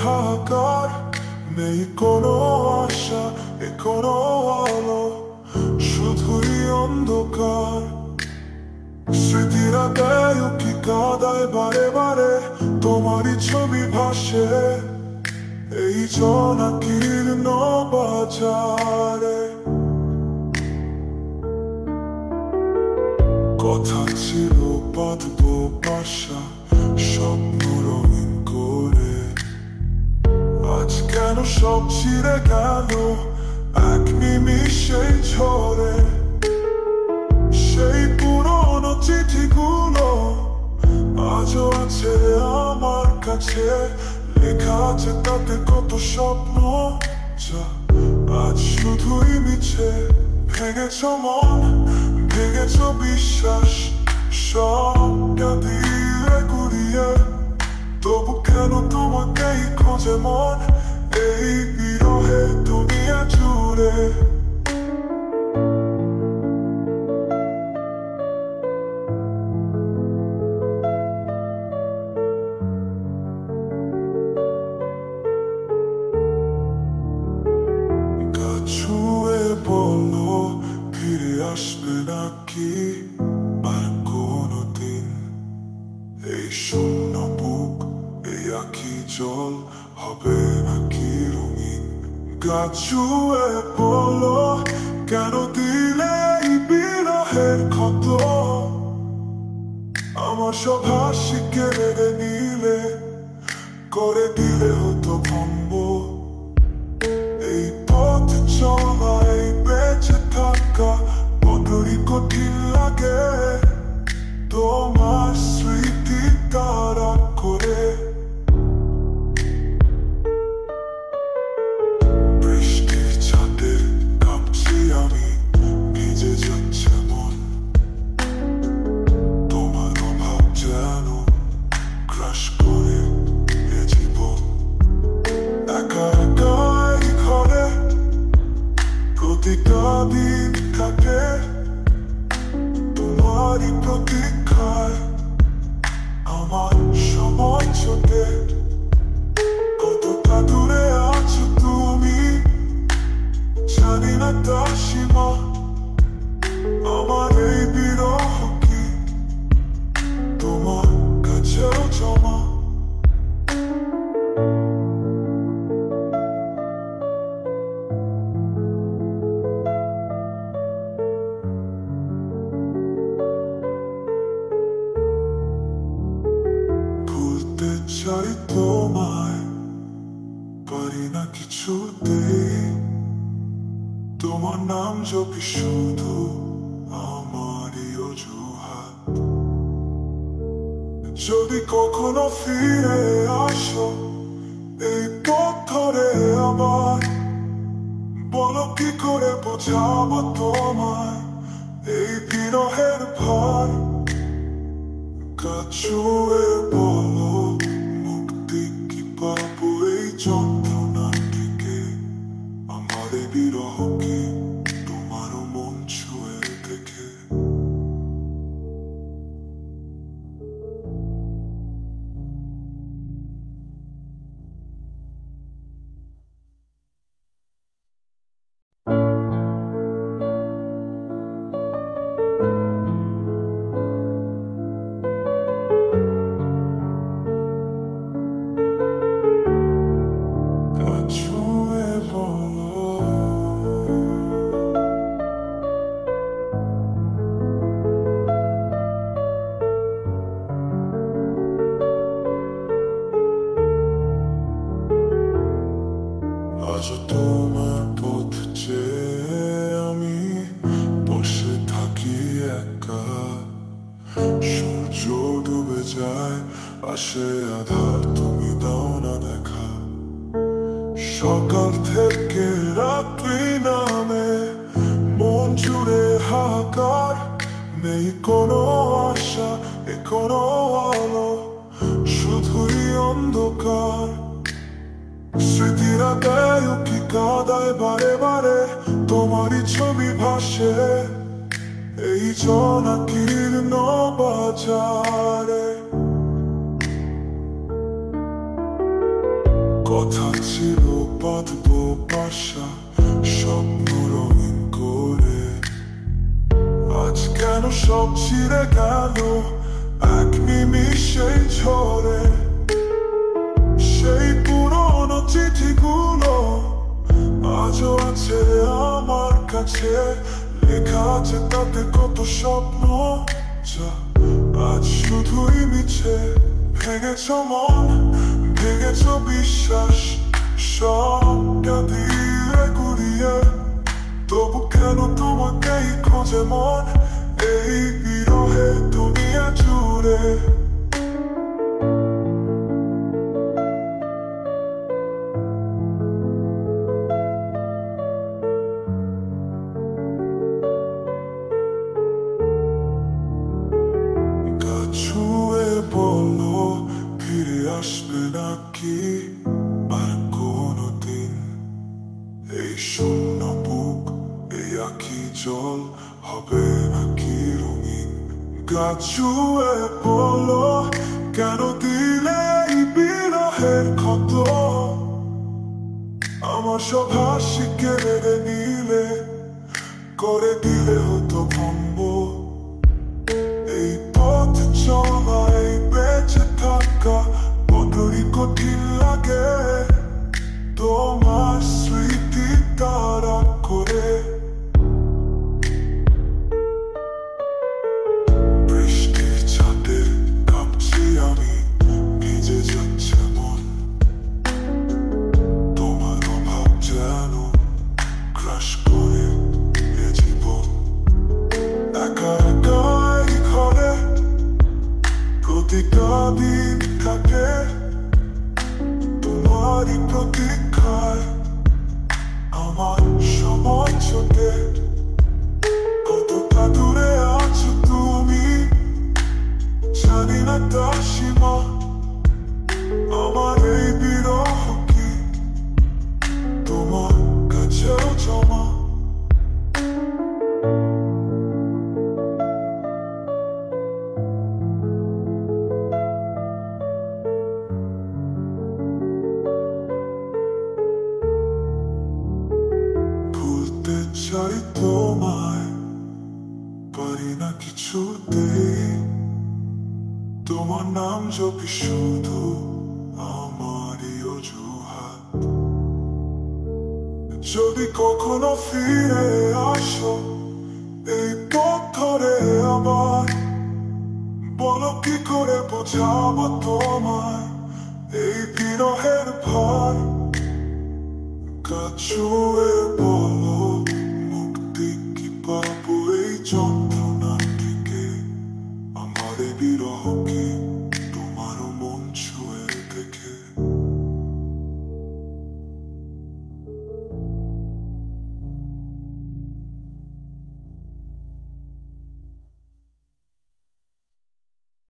হাহাকার, নেই কোনো আশা, এ কোনো আলো, শুধুই অন্ধকার। স্মৃতিরা দেয় কি কাঁদায় বারে বারে, তোমারই ছবি ভাসে এই জনাকীর্ণ বাজারে। কথা ছিল বাঁধবো বাসা, স্বপ্ন রঙিন করে, আজ কেন সব ছিঁড়ে গেল এক নিমিষেই ঝরে। সেই পুরনো চিঠিগুলো আজও আছে আমার কাছে, লেখা আছে তাতে কত স্বপ্ন যা আজ শুধুই মিছে। ভেঙেছ মন, ভেঙেছ বিশ্বাস, সব দিয়ে গুড়িয়ে, তবু কেন তোমাকেই খোঁজে মন এই বিরহে দুনিয়া জুড়ে। ছুঁয়ে বলো ফিরে আসবে নাকি আর কোনোদিন, এই শূন্য বুক এই আঁখি জল হবে নাকি রঙিন। গাছ ছুঁয়ে বলো কেন দিলে এই বিরহের ক্ষত, আমার সব হাসি কেড়ে নিলে, করে দিলে হতো ভম্ব। এই পথ চলায় বেঁচে থাকা বড়ই কঠিন লাগে, তোমার স্মৃতি তাড়া করে। বৃষ্টির ছাদে কাঁপছি আমি, ভিজে যাচ্ছে মন, তোমার অভাব যেন ক্রাশ করে এ জীবন। একা একাই ঘরে প্রতিটা দিন কাটে তোমারই প্রতীক্ষায়, আমার সময় ছোটে। কতটা দূরে আছো তুমি জানি না তার সীমা, আমার এই বিরহ কি তোমার কাছেও জমা। ভুলতে চাই তোমায়, পারি না কিছুতেই, তোমার নাম জপি শুধু আমারই অজুহাত। যদি কখনো ফিরে আসো এই পথ ধরে আবার, বলো কি করে বোঝাবো তোমায় এই বিরহের ভার। কাছুয়ে বলো মুক্তি কি পাবো এই যন্ত্রণা থেকে, আমার এই বিরহ কি তোমারও মন ছুঁয়ে দেখে। কাছুয়ে বলো আজ তোমার পথ চেয়ে আমি বসে থাকি একা, সূর্য ডুবে যায় আসে আধার, তুমি দাও না দেখা। সকাল থেকে রাত্রি নামে মন জুড়ে হাহাকার, নেই কোনো আশা, এ কোনো আলো, শুধুই অন্ধকার। স্মৃতিরা দেয় কি কাঁদায় বারে বারে, তোমারই ছবি ভাসে এই জনাকীর্ণ বাজারে। কথা ছিল বাঁধবো বাসা স্বপ্ন রঙিন করে, আজ কেন সব ছিঁড়ে গেল এক নিমিষেই ঝরে। সেই পুরনো চিঠিগুলো আজও আছে আমার কাছে, লেখা আছে তাতে কত স্বপ্ন যা আজ শুধুই মিছে। ভেঙেছ মন, ভেঙেছ বিশ্বাস, সবটা দিয়ে ঘুরিয়ে, তবু কেন তোমাকেই খোঁজে মন এই বিরহে দুনিয়া জুড়ে। ছুঁয়ে বলো ফিরে আসবে নাকি আর কোনদিন, এই শূন্য বুক এই আঁখি জল হবে নাকি রঙিন। গাছ ছুঁয়ে বলো কেন দিলে এই বিরহের ক্ষত, আমার সব হাসি কেড়ে নিলে, করে দিলে হতো ভঙ্গ। এই পথ চলা এই বেঁচে থাকা বড়ই কঠিন লাগে, তোমার স্মৃতি তাড়া করে। বৃষ্টির ছাদে কাঁপছি আমি, ভিজে যাচ্ছে মন, তোমার অভাব যেন ক্রাশ করে এ জীবন। একা একা এই ঘরে প্রতিটা দিন কাটে তোমারই প্রতীক্ষায়, আমার সময় ছোটে। কতটা দূরে আছো তুমি জানি না তার সীমা, আমার এই বিরহ কি তোমার কাছেও জমা। ভুলতে চাই তোমায় পারি না কিছুতেই, তোমার নাম জপি শুধু আমারই অজুহাত। যদি কখনো ফিরে আসো এই পথ ধরে আবার, বলো কি করে বোঝাবো তোমার